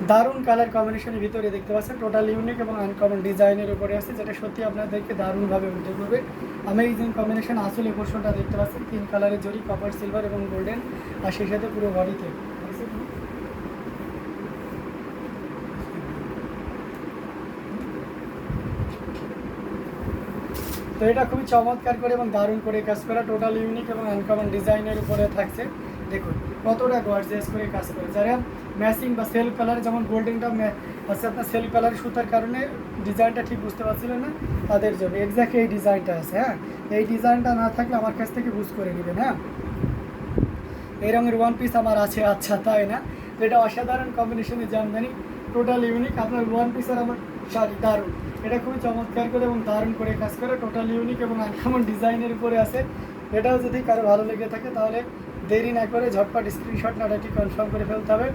দারুণ কালার কম্বিনেশনের ভিতরে দেখতে পাচ্ছেন, টোটাল ইউনিক এবং আনকমন ডিজাইনের উপরে আছে, যেটা সত্যি আপনাদেরকে দারুণভাবে উঠে করবে। Amazing combination. আসলে পোর্শনটা দেখতে পাচ্ছেন 3 কালারের জড়ি, কপার, সিলভার এবং গোল্ডেন, আর সেই সাথে পুরো বডিতে। তো এটা খুবই চমৎকার করে এবং দারুণ করে কাজ করা, টোটাল ইউনিক এবং আনকমন ডিজাইনের উপরে থাকছে। দেখুন কতটা গর্জিয়াস করে কাজ করে। যারা ম্যাচিং বা সেলফ কালার, যেমন গোল্ডেনটা হচ্ছে আপনার সেলফ কালার সুতার কারণে ডিজাইনটা ঠিক বুঝতে পারছিলেন না, তাদের জন্য এক্স্যাক্ট এই ডিজাইনটা আছে। হ্যাঁ, এই ডিজাইনটা না থাকলে আমার কাছ থেকে বুঝ করে নেবেন। হ্যাঁ, এই রঙের ওয়ান পিস আমার আছে। আচ্ছা, তাই না? তো এটা অসাধারণ কম্বিনেশনের জামদানি, টোটাল ইউনিক। আপনার ওয়ান পিসের আমার শাড়ি দারুণ, এটা খুবই চমৎকার করে এবং দারুণ করে কাজ করে, টোটাল ইউনিক এবং আনকমন ডিজাইনের উপরে আছে। এটাও যদি কারো ভালো লেগে থাকে তাহলে দেরি না করে ঝটপট স্ক্রিনশট নাটাটি কনফার্ম করে ফেলতে হবে।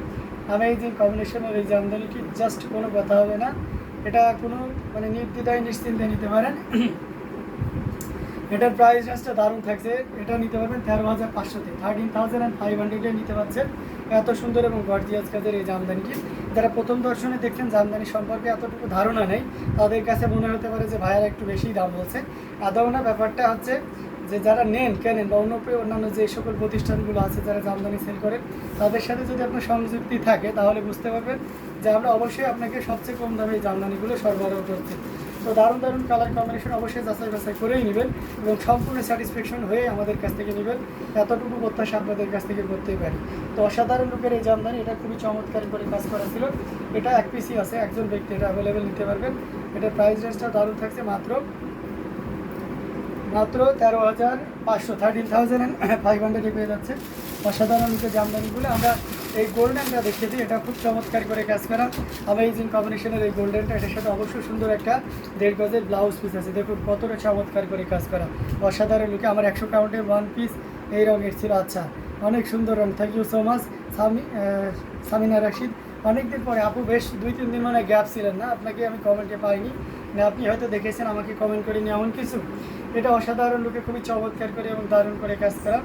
আমি এই যে কম্বিনেশনের এই জামদানিটি জাস্ট কোনো কথা হবে না, এটা কোনো মানে নির্দ্বিধায় নিশ্চিন্তে নিতে পারেন। এটার প্রাইস রেঞ্জটা দারুণ থাকছে। এটা নিতে পারবেন 13,500-তে, 13,500-এ নিতে পারছেন। এত সুন্দর এবং গর্জিয়াস কাজের এই জামদানিটি, যারা প্রথম দর্শনে দেখছেন জামদানি সম্পর্কে এতটুকু ধারণা নেই, তাদের কাছে মনে হতে পারে যে ভাইয়ারা একটু বেশি দাম বলছে। আদৌ না, ব্যাপারটা হচ্ছে যে যারা কেনেন বা অন্যান্য যে সকল প্রতিষ্ঠানগুলো আছে যারা জামদানি সেল করেন, তাদের সাথে যদি আপনার সংযুক্তি থাকে তাহলে বুঝতে পারবেন যে আমরা অবশ্যই আপনাকে সবচেয়ে কম দামে এই জামদানিগুলো সরবরাহ করছি। তো দারুণ দারুণ কালার কম্বিনেশন অবশ্যই যাচাই বাছাই করেই নেবেন এবং সম্পূর্ণ স্যাটিসফ্যাকশন হয়ে আমাদের কাছ থেকে নেবেন, এতটুকু প্রত্যাশা আপনাদের কাছ থেকে করতেই পারি। তো অসাধারণ লোকের এই জামদানি, এটা খুবই চমৎকার করে কাজ করা ছিল। এটা এক পিসই আছে, একজন ব্যক্তি এটা অ্যাভেলেবেল নিতে পারবেন। এটার প্রাইস রেঞ্জটা দারুণ থাকছে, মাত্র 13,500, 13,500 পেয়ে যাচ্ছে। অসাধারণ লোকের জামদানিগুলো আমরা এই গোল্ডেনটা দেখিয়েছি, এটা খুব চমৎকার করে কাজ করা অ্যামেজিং কম্বিনেশনের এই গোল্ডেনটা, এটার সাথে অবশ্যই সুন্দর একটা 1.5 গজের ব্লাউজ পিস আছে। দেখুন কতটা চমৎকার করে কাজ করা, অসাধারণ লুকে। আমার 100 কাউন্টের ওয়ান পিস এই রঙের ছিল। আচ্ছা, অনেক সুন্দর রঙ। Thank you so much Samina Rashid. অনেকদিন পরে আপু, বেশ 2-3 দিন মানে গ্যাপ ছিলেন না, আপনাকে আমি কমেন্টে পাইনি না, আপনি হয়তো দেখেছেন আমাকে কমেন্ট করেনি এমন কিছু। এটা অসাধারণ লুকে খুবই চমৎকার করে এবং দারুণ করে কাজ করা,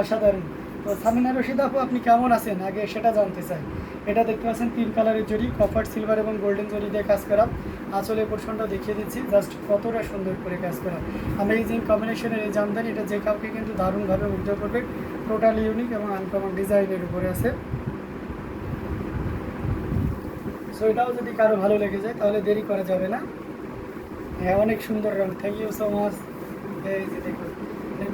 অসাধারণ। তো সামিনা রশিদ আপু, আপনি কেমন আছেন আগে সেটা জানতে চাই। এটা দেখতে পাচ্ছেন 3 কালারের জড়ি, কপার, সিলভার এবং গোল্ডেন জড়ি দিয়ে কাজ করা। আসলে পোর্শনটা দেখিয়ে দিচ্ছি, জাস্ট কতটা সুন্দর করে কাজ করা অ্যামেজিং কম্বিনেশনের এই জামদানি। এটা যে কাউকে কিন্তু দারুণভাবে মুগ্ধ করবে, টোটাল ইউনিক এবং আনকমন ডিজাইনের উপরে আছে। সো এটাও যদি কারো ভালো লেগে যায় তাহলে দেরি করা যাবে না। হ্যাঁ, অনেক সুন্দর রঙ। Thank you so much. এই যে দেখুন,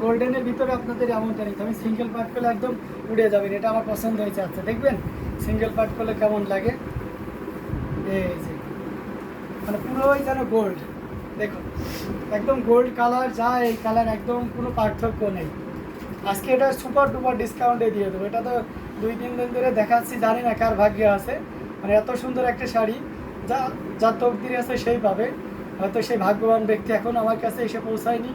গোল্ডেনের ভিতরে আপনাদের এমনটা নিতে হবে, সিঙ্গেল পার্ট করলে একদম উড়ে যাবেন। এটা আমার পছন্দ হয়েছে। আচ্ছা, দেখবেন সিঙ্গেল পার্ট করলে কেমন লাগে। এই যে মানে পুরোই যেন গোল্ড, দেখুন একদম গোল্ড কালার, যা এই কালার একদম কোনো পার্থক্য নেই। আজকে এটা সুপার ডুপার ডিসকাউন্টে দিয়ে দেবো। এটা তো 2-3 দিন ধরে দেখাচ্ছি, জানি না কার ভাগ্যে আছে। মানে এত সুন্দর একটা শাড়ি, যা যার তকদিরে আছে সেই পাবে। হয়তো সেই ভাগ্যবান ব্যক্তি এখন আমার কাছে এসে পৌঁছায়নি,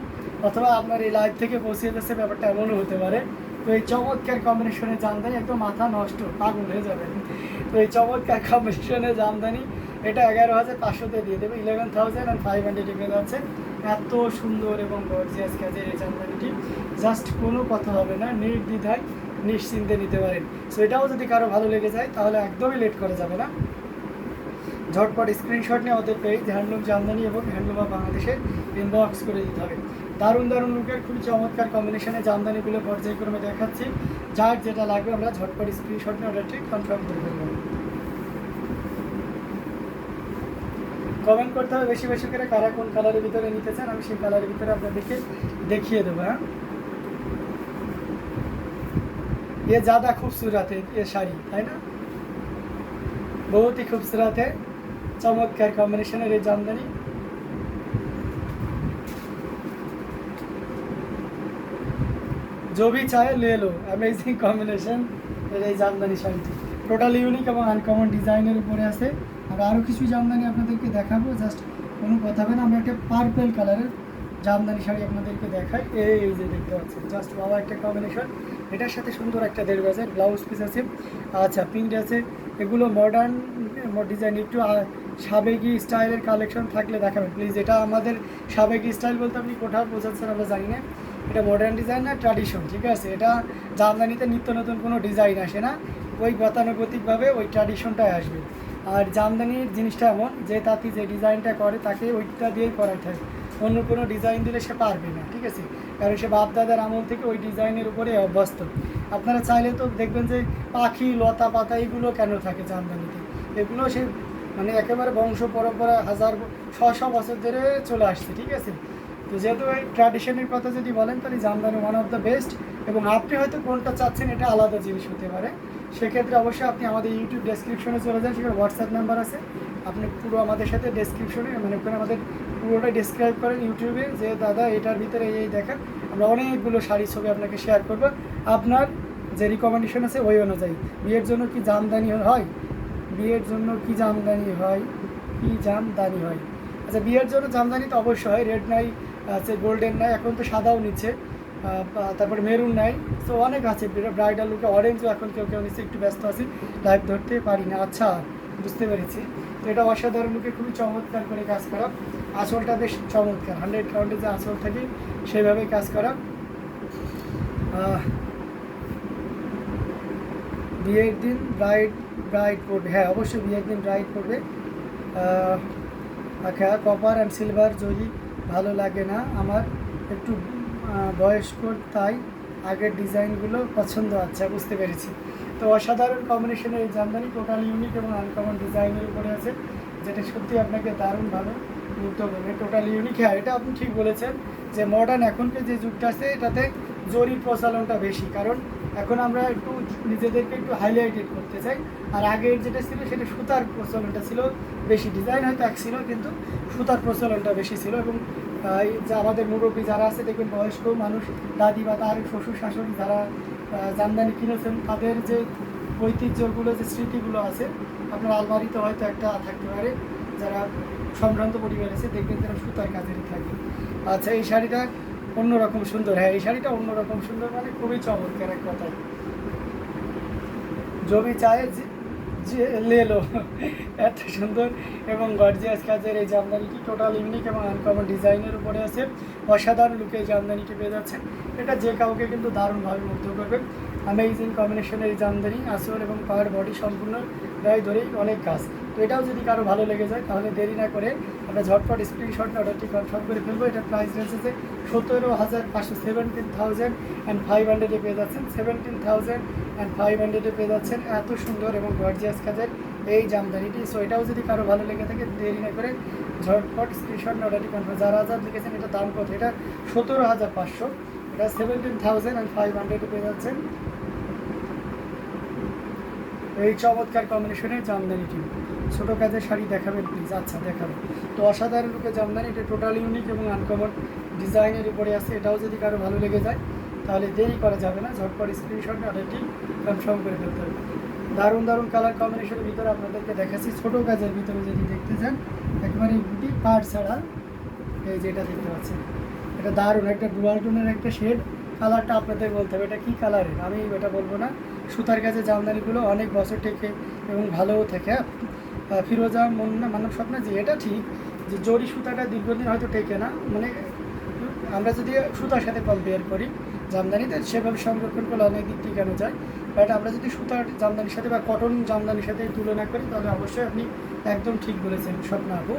অথবা আপনার এই লাইভ থেকে পৌঁছে যাচ্ছে, ব্যাপারটা এমনও হতে পারে। তো এই চমৎকার কম্বিনেশনে জামদানি, একদম মাথা নষ্ট, পাগল হয়ে যাবেন। তো এই চমৎকার কম্বিনেশনে জামদানি, এটা 11,500-তে দিয়ে দেবে, 11,500 পেয়ে যাচ্ছে। এত সুন্দর এবং গর্জিয়াস কাজের এই জামদানিটি, জাস্ট কোনো কথা হবে না, নির্দ্বিধায় নিশ্চিন্তে নিতে পারেন। সো এটাও যদি কারো ভালো লেগে যায় তাহলে একদমই লেট করা যাবে না, ঝটপট স্ক্রিনশট নিয়ে ওদের পেজ হ্যান্ডলুম জামদানি এবং হ্যান্ডলুম অফ বাংলাদেশে ইনবক্স করে দিতে হবে। দারুণ দারুণ লুকের খুবই চমৎকার কম্বিনেশনে জামদানিগুলো পর্যায়ক্রমে দেখাচ্ছি। যার যেটা লাগবে আমরা ঝটপট স্ক্রিনশট নিয়ে অর্ডারটি কনফার্ম করে দেবো। কমেন্ট করতে হবে বেশি বেশি করে, কারা কোন কালারের ভিতরে নিতে চান, আমি সেই কালারের ভিতরে আপনাদেরকে দেখিয়ে দেবো। হ্যাঁ, ये ज़्यादा खूबसूरत है ये শাড়ি, তাই না? बहुत ही खूबसूरत है, চমৎকার কম্বিনেশনের এই জামদানি। जो भी चाहे ले लो, অ্যামেজিং কম্বিনেশন এর এই জামদানি শাড়িটি, টোটাল ইউনিক এবং আনকমন ডিজাইনের উপরে আছে। আর আরও কিছু জামদানি আপনাদেরকে দেখাবো, জাস্ট কোনো কথা হবে না। আমরা একটা পার্পল কালারের জামদানি শাড়ি আপনাদেরকে দেখাই। এই যে দেখতে পাচ্ছেন, জাস্ট বাবা একটা কম্বিনেশন। এটার সাথে সুন্দর একটা 1.5 গজের ব্লাউজ পিস আছে। আচ্ছা, প্রিন্ট আছে। এগুলো মডার্ন ডিজাইন, একটু সাবেকি স্টাইলের কালেকশন থাকলে দেখাবেন প্লিজ। এটা আমাদের সাবেকি স্টাইল বলতে আপনি কোথাও বোঝাচ্ছেন আমরা জানি না। এটা মডার্ন ডিজাইন না ট্র্যাডিশন, ঠিক আছে? এটা জামদানিতে নিত্য নতুন কোনো ডিজাইন আসে না, ওই গতানুগতিকভাবে ওই ট্র্যাডিশনটাই আসবে। আর জামদানির জিনিসটা এমন যে তাঁতি যে ডিজাইনটা করে তাকে ওইটা দিয়েই করাই থাকে, অন্য কোনো ডিজাইন দিলে সে পারবে না, ঠিক আছে? কারণ সে বাপ দাদার আমল থেকে ওই ডিজাইনের উপরে অভ্যস্ত। আপনারা চাইলে তো দেখবেন যে পাখি লতা পাতা এগুলো কেন থাকে জামদানিতে, এগুলো সে মানে একেবারে বংশ পরম্পরা হাজার ছশো বছর ধরে চলে আসছে, ঠিক আছে? তো যেহেতু এই ট্র্যাডিশনের কথা যদি বলেন তাহলে Jamdani one of the best. এবং আপনি হয়তো কোনটা চাচ্ছেন এটা আলাদা জিনিস হতে পারে, সেক্ষেত্রে অবশ্যই আপনি আমাদের ইউটিউব ডেসক্রিপশনে চলে যান, সেখানে হোয়াটসঅ্যাপ নাম্বার আছে, আপনি পুরো আমাদের সাথে ডেসক্রিপশনে মানে ওখানে আমাদের পুরোটা ডিসক্রাইব করেন ইউটিউবে যে দাদা এটার ভিতরে এই দেখেন, আমরা অনেকগুলো শাড়ির ছবি আপনাকে শেয়ার করবো, আপনার যে রিকমেন্ডেশন আছে ওই অনুযায়ী। বিয়ের জন্য কি জামদানি হয়? বিয়ের জন্য কি জামদানি হয়? কি জামদানি হয়? আচ্ছা, বিয়ের জন্য জামদানি তো অবশ্যই হয়, রেড নাই আছে, গোল্ডেন নাই, এখন তো সাদাও নিচ্ছে, তারপরে মেরুন নাই, তো অনেক আছে। ব্রাইডাল লুকে অরেঞ্জও এখন কেউ কেউ নিচ্ছে, একটু ব্যস্ত আছি লাইভ ধরতে পারি না। আচ্ছা, বুঝতে পেরেছি। তো এটা অসাধারণ লুকে খুবই চমৎকার করে কাজ করা, আঁচলটা বেশ চমৎকার, 100 কাউন্টে যে আঁচল থাকে সেইভাবেই কাজ করা। বিয়ের দিন ব্রাইড পড়বে, হ্যাঁ অবশ্যই বিয়ের দিন ব্রাইড পড়বে। আচ্ছা, কপার অ্যান্ড সিলভার জরি ভালো লাগে না আমার, একটু বয়স্ক, তাই আগের ডিজাইনগুলো পছন্দ। আচ্ছা, বুঝতে পেরেছি। তো অসাধারণ কম্বিনেশনের এই জামদানি টোটাল ইউনিক এবং আনকমন ডিজাইনের উপরে আছে, যেটা সত্যি আপনাকে দারুণভাবে মুগ্ধ করবে। টোটাল ইউনিক, হ্যাঁ এটা আপনি ঠিক বলেছেন যে মডার্ন এখনকার যে যুগটা আছে এটাতে জরির প্রচলনটা বেশি, কারণ এখন আমরা একটু নিজেদেরকে একটু হাইলাইটেড করতে চাই। আর আগের যেটা ছিল সেটা সুতার প্রচলনটা ছিল বেশি, ডিজাইন হয়তো এক ছিল কিন্তু সুতার প্রচলনটা বেশি ছিল। এবং এই যে আমাদের মুরব্বী যারা আছে দেখবেন, বয়স্ক মানুষ, দাদি বা তার শ্বশুর শাশুড়ি যারা জামদানি কিনেছেন, তাদের যে ঐতিহ্যগুলো যে স্মৃতিগুলো আছে আপনার আলমারিতে হয়তো একটা থাকতে পারে, যারা সম্ভ্রান্ত পরিবার আছে দেখবেন তারা সুতার কাজেরই থাকে। আচ্ছা, এই শাড়িটা অন্যরকম সুন্দর, হ্যাঁ এই শাড়িটা অন্যরকম সুন্দর, মানে খুবই চমৎকার এক কথায়। জবি চায় যে লেলো, এত সুন্দর এবং গর্জিয়াস কাজের এই জামদানিটি টোটাল ইউনিক এবং আনকমন ডিজাইনের উপরে আছে, অসাধারণ লুকে এই জামদানিটি পেয়ে যাচ্ছে। এটা যে কাউকে কিন্তু দারুণভাবে মুগ্ধ করবে। অ্যামেজিং কম্বিনেশনের এই জামদানি, আসল এবং পাওয়ার বডি সম্পূর্ণ গায়ে ধরেই অনেক কাজ। তো এটাও যদি কারো ভালো লেগে যায় তাহলে দেরি না করে আমরা ঝটপট স্ক্রিনশট অর্ডারটি কনফার্ম করে ফেলবো। এটার প্রাইস রয়েছে 17,500, 17,500 পেয়ে যাচ্ছেন, 17,500 পেয়ে যাচ্ছেন এত সুন্দর এবং গর্জিয়াস কাজের এই জামদানিটি। সো এটাও যদি কারো ভালো লেগে থাকে দেরি না করে ঝটপট স্ক্রিনশট অর্ডারটি কনফার্ম। যারা লিখেছেন এটা দাম কত? এটা 17,500, এটা 17,500 পেয়ে যাচ্ছেন এই চমৎকার কম্বিনেশনের জামদানিটি। ছোটো কাজের শাড়ি দেখাবেন প্লিজ? আচ্ছা, দেখাবো। তো অসাধারণ রূপে জামদানি, এটা টোটাল ইউনিক এবং আনকমন ডিজাইনের উপরে আছে। এটাও যদি কারো ভালো লেগে যায় তাহলে দেরি করা যাবে না, ঝটপট স্ক্রিনশট অর্ডারটি কনফার্ম করে ফেলতে হবে। দারুণ দারুণ কালার কম্বিনেশনের ভিতরে আপনাদেরকে দেখাচ্ছি। ছোটো কাজের ভিতরে যদি দেখতে চান একেবারে বুটি পার ছাড়া, এই যেটা দেখতে পাচ্ছেন এটা দারুণ একটা ডুয়াল টোনের একটা শেড। কালারটা আপনাদের বলতে হবে এটা কী কালারের, আমি এটা বলবো না। সুতার কাছে জামদানিগুলো অনেক বছর টেকে এবং ভালোও থাকে। ফিরোজা মন্না মানব স্বপ্ন, যে এটা ঠিক যে জরি সুতাটা দীর্ঘদিন হয়তো টেকে না, মানে আমরা যদি সুতার সাথে কম্পেয়ার করি জামদানিতে সেভাবে সংরক্ষণ করলে অনেক দিক টিকানো যায়। বাট আমরা যদি সুতার জামদানির সাথে বা কটন জামদানির সাথে তুলনা করি তাহলে অবশ্যই আপনি একদম ঠিক বলেছেন স্বপ্ন আপু।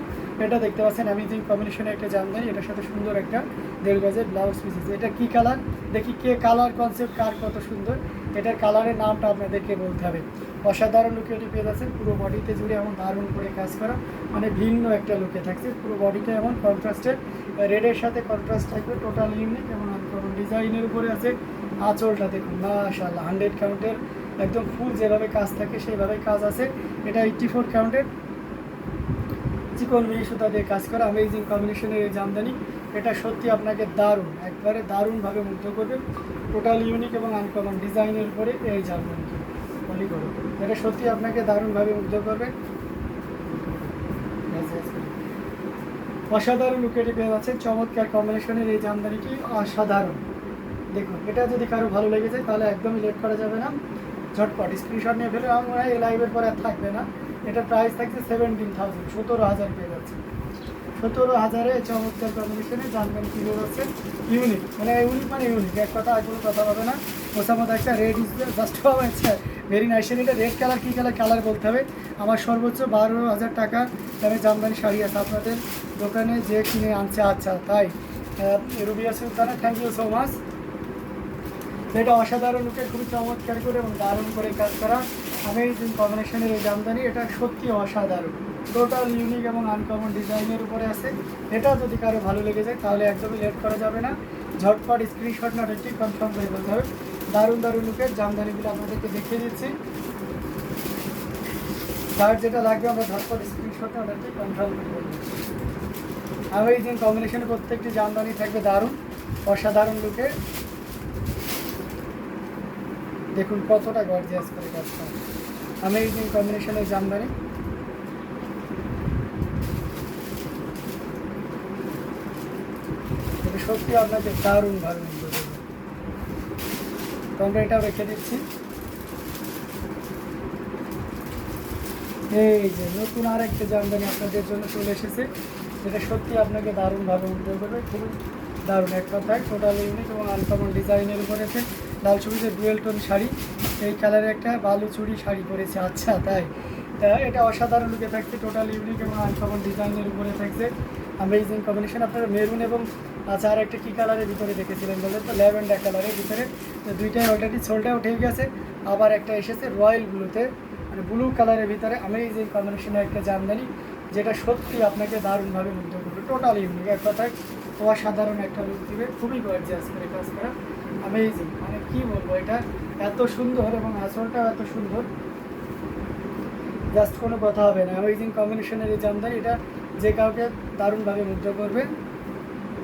এটা দেখতে পাচ্ছেন অ্যামেজিং কম্বিনেশনে একটা জামদানি, এটার সাথে সুন্দর একটা 1.5 গজের ব্লাউজ পিস আছে। এটা কী কালার দেখি, কে কালার কনসেপ্ট কার কত সুন্দর, এটার কালারের নামটা আপনাদেরকে বলতে হবে। অসাধারণ লুকে এটি পেয়ে যাচ্ছেন, পুরো বডিতে জুড়ে এমন দারুণ করে কাজ করা, মানে ভিন্ন একটা লুকে থাকছে। পুরো বডিটা এমন কন্ট্রাস্টেড, রেডের সাথে কন্ট্রাস্ট থাকবে, টোটাল ইউনিক এবং আনকমন ডিজাইনের উপরে আছে। আঁচলটা দেখুন মাশাআল্লাহ, 100 কাউন্টের একদম ফুল যেভাবে কাজ থাকে সেইভাবে কাজ আছে। এটা 84 কাউন্টের চিকন মিহি সুতা দিয়ে কাজ করা অ্যামেজিং কম্বিনেশনের এই জামদানি। এটা সত্যি আপনাকে দারুণ, একবারে দারুণভাবে মুগ্ধ করবে। টোটাল ইউনিক এবং আনকমন ডিজাইনের উপরে এই জামদানিটি বলি করো, এটা সত্যি আপনাকে দারুণভাবে মুগ্ধ করবে। অসাধারণ লুকেটি পেয়ে যাচ্ছে, চমৎকার কম্বিনেশনের এই জামদানিটি অসাধারণ। দেখুন এটা যদি কারো ভালো লেগে যায় তাহলে একদমই লেট করা যাবে না, ঝটপট স্ক্রিনশট নিয়ে ফেলে। আমার মনে হয় এই লাইভের পরে আর থাকবে না। এটা প্রাইস থাকছে 17,000, 17,000 পেয়ে যাচ্ছে। 17,000 চমৎকার কম্বিনেশনে জামদানি কিনে যাচ্ছে। ইউনিক, মানে ইউনিক মানে ইউনিক, এক কথা আর কোনো কথা হবে না। ওসামত একটা রেড ইজ জাস্ট আচ্ছা ভেরি নাইস। এটা রেড কালার, কী কালার কালার বলতে হবে। আমার সর্বোচ্চ 12,000 টাকা দামে জামদানি শাড়ি আছে আপনাদের দোকানে যে কিনে আনছে। আচ্ছা তাই, Rubia Sultana, thank you so much. এটা অসাধারণ লুকের, খুবই চমৎকার করে এবং দারুণ করে কাজ করা অ্যামেজিং কম্বিনেশনের এই জামদানি। এটা সত্যি অসাধারণ, টোটাল ইউনিক এবং আনকমন ডিজাইনের উপরে আছে। এটা যদি কারো ভালো লেগে যায় তাহলে একদমই লেট করা যাবে না, ঝটপট স্ক্রিনশট না রেখে কনফার্ম করে বলতে হবে। দারুণ দারুণ লুকের জামদানিগুলো আপনাদেরকে দেখিয়ে দিচ্ছি। যার যেটা লাগবে আমরা ঝটপট স্ক্রিনশট না রেখে কনফার্ম করে বলবো। অ্যামেজিং কম্বিনেশনে প্রত্যেকটি জামদানি থাকবে দারুণ অসাধারণ লুকে। দেখুন কতটা গর্জিয়াস করে কাজ করা, অ্যামেজিং কম্বিনেশনের জামদানি। এটা সত্যি আপনাকে দারুণভাবে মুগ্ধ করবে। তো আমরা এটাও রেখে দিচ্ছি। এই যে নতুন আর একটা জামদানি আপনাদের জন্য চলে এসেছে, যেটা সত্যি আপনাকে দারুণভাবে মুগ্ধ করবে, খুবই দারুণ এক কথায় টোটাল ইউনিক এবং আনকমন ডিজাইনের উপরে আছে। লাল চুড়িতে ডুয়েল টোন শাড়ি, এই কালারের একটা বালু চুড়ি শাড়ি পরেছে। আচ্ছা তাই, এটা অসাধারণ লুকে থাকছে, টোটাল ইউনিক এবং আনকমন ডিজাইনের উপরে থাকছে অ্যামেজিং কম্বিনেশন। আপনারা মেরুন এবং আচ্ছা আর একটা কী কালারের ভিতরে দেখেছিলেন বলতে, তো ল্যাভেন্ডার কালারের ভিতরে, তো দুইটাই অলরেডি সোল্ডে উঠে গেছে। আবার একটা এসেছে রয়্যাল ব্লুতে, মানে ব্লু কালারের ভিতরে অ্যামেজিং কম্বিনেশনের একটা জামদানি, যেটা সত্যি আপনাকে দারুণভাবে মুগ্ধ করবে। টোটাল ইউনিক এক কথায় অসাধারণ একটা লুক দিবে, খুবই গর্জিয়াস করে কাজ করা অ্যামেজিং, মানে কী বলবো, এটা এত সুন্দর এবং আসলটাও এত সুন্দর, জাস্ট কোনো কথা হবে না। অ্যামেজিং কম্বিনেশনের এই জামদানি, এটা যে কাউকে দারুণভাবে মুগ্ধ করবে।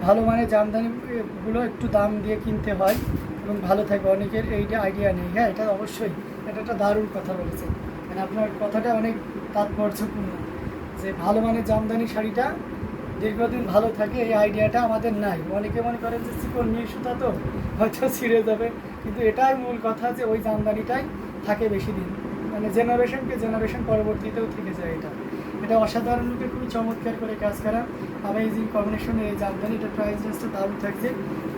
ভালো মানের জামদানিগুলো একটু দাম দিয়ে কিনতে হয় এবং ভালো থাকে, অনেকের এইটা আইডিয়া নেই। হ্যাঁ, এটা অবশ্যই, এটা একটা দারুণ কথা বলেছে, মানে আপনার কথাটা অনেক তাৎপর্যপূর্ণ, যে ভালো মানের জামদানি শাড়িটা দীর্ঘদিন ভালো থাকে, এই আইডিয়াটা আমাদের নাই। অনেকে মনে করেন যে চিকন নিয়ে সুতা তো হয়তো ছিঁড়ে যাবে, কিন্তু এটাই মূল কথা যে ওই জামদানিটাই থাকে বেশি দিন, মানে জেনারেশনকে জেনারেশন পরবর্তীতেও থেকে যায়। এটা অসাধারণ রূপে খুবই চমৎকার করে কাজ করা অ্যামেজিং কম্বিনেশনে এই জামদানি। এটা প্রাইস রেঞ্জটা দারুণ থাকছে।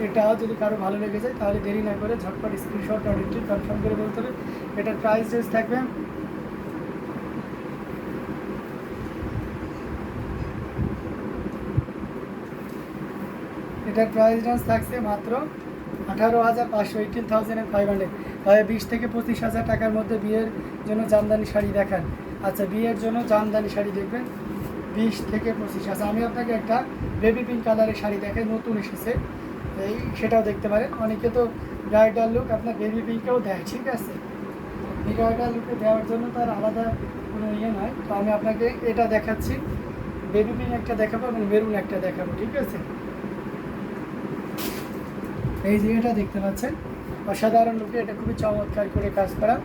এটা যদি কারো ভালো লেগে যায় তাহলে দেরি না করে ঝটপট স্ক্রিনশট অর্ডারটি কনফার্ম করে বলতে হবে। এটার প্রাইস রেঞ্জ থাকবে এটার প্রাইস রেঞ্জ থাকছে মাত্র 18,500, 18,500। 20 থেকে 25,000 টাকার মধ্যে বিয়ের জন্য জামদানি শাড়ি দেখান। আচ্ছা, বিয়ের জন্য জামদানি শাড়ি দেখবেন 20 থেকে 25,000। আমি আপনাকে একটা বেবি পিঙ্ক কালারের শাড়ি দেখাই, নতুন এসেছে, সেটাও দেখতে পারেন। অনেকে তো ব্রাইডাল লুক আপনার বেবি পিঙ্কেও দেয়, ঠিক আছে, ব্রাইডাল লুকে দেওয়ার জন্য তার আলাদা কোনো ইয়ে নয়। তো আমি আপনাকে এটা দেখাচ্ছি, বেবি পিঙ্ক একটা দেখাবো এবং মেরুন একটা দেখাবো, ঠিক আছে। এই যে এটা দেখতে পাচ্ছেন অসাধারণ লুকে, এটা খুবই চমৎকার করে কাজ করা।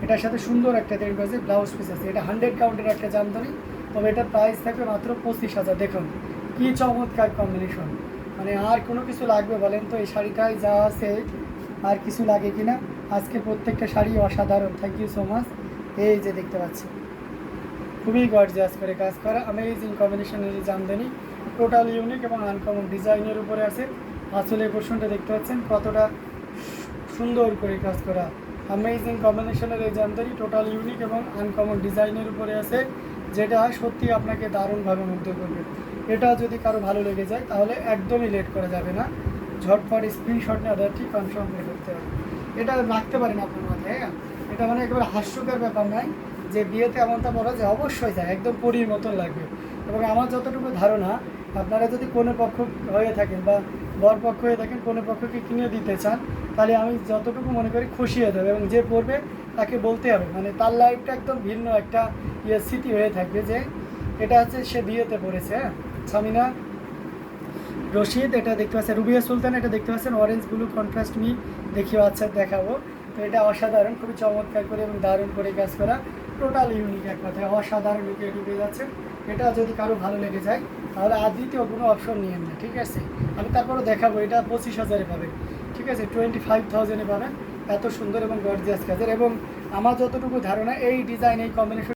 এটার সাথে সুন্দর একটা 1.5 গজের ব্লাউজ পিস আছে। এটা 100 কাউন্টের একটা জামদানি, তবে এটার প্রাইস থাকবে মাত্র 25,000। দেখুন কি চমৎকার কম্বিনেশন, মানে আর কোনো কিছু লাগবে বলেন তো এই শাড়িটায় যা আছে, আর কিছু লাগে কি না? আজকে প্রত্যেকটা শাড়ি অসাধারণ, থ্যাংক ইউ সো মাচ। এই যে দেখতে পাচ্ছি খুবই গর্জিয়াস করে কাজ করা অ্যামেজিং কম্বিনেশনের এই জামদানি, টোটাল ইউনিক এবং আনকমন ডিজাইনের উপরে আছে। আসলে পোর্শনটা দেখতে পাচ্ছেন কতটা সুন্দর করে কাজ করা অ্যামেজিং কম্বিনেশনের এই জামদানি, টোটাল ইউনিক এবং আনকমন ডিজাইনের উপরে আছে, যেটা সত্যি আপনাকে দারুণভাবে মুগ্ধ করবে। এটা যদি কারো ভালো লেগে যায় তাহলে একদমই লেট করা যাবে না, ঝটপট স্ক্রিনশট নিয়ে অর্ডারটি কনফার্ম করে করতে হবে। এটা রাখতে পারেন আপনার মাথায়, হ্যাঁ, এটা মানে একেবারে হাস্যকর ব্যাপার নয় যে বিয়েতে এমনটা বলা যায়, অবশ্যই যায়, একদম পরীর মতন লাগবে। এবং আমার যতটুকু ধারণা, আপনারা যদি কোনো পক্ষ হয়ে থাকেন বা বর পক্ষ হয়ে থাকেন, কোনো পক্ষকে কিনে দিতে চান, তাহলে আমি যতটুকু মনে করি খুশি হয়ে যাবে, এবং যে পড়বে তাকে বলতে হবে, মানে তার লাইফটা একদম ভিন্ন একটা স্মৃতি হয়ে থাকবে যে এটা হচ্ছে সে বিয়েতে পড়েছে। হ্যাঁ, সামিনা রশিদ এটা দেখতে পাচ্ছেন, রুবিয়া সুলতান এটা দেখতে পাচ্ছেন, অরেঞ্জ ব্লু কন্ট্রাস্ট মি দেখিও, আচ্ছা দেখাবো। তো এটা অসাধারণ, খুবই চমৎকার করে এবং দারুণ করে কাজ করা, টোটাল ইউনিক এক কথায় অসাধারণ লুকে ঢুকে যাচ্ছে। এটা যদি কারো ভালো লেগে যায় তাহলে আর দ্বিতীয় কোনো অপশন নিয়েন না, ঠিক আছে। আমি তারপরে দেখাবো, এটা 25,000-এ পাবেন, ঠিক আছে, 25,000-এ পাবেন। এত সুন্দর এবং গর্জিয়াস কাজের, এবং আমার যতটুকু ধারণা এই ডিজাইন এই কম্বিনেশন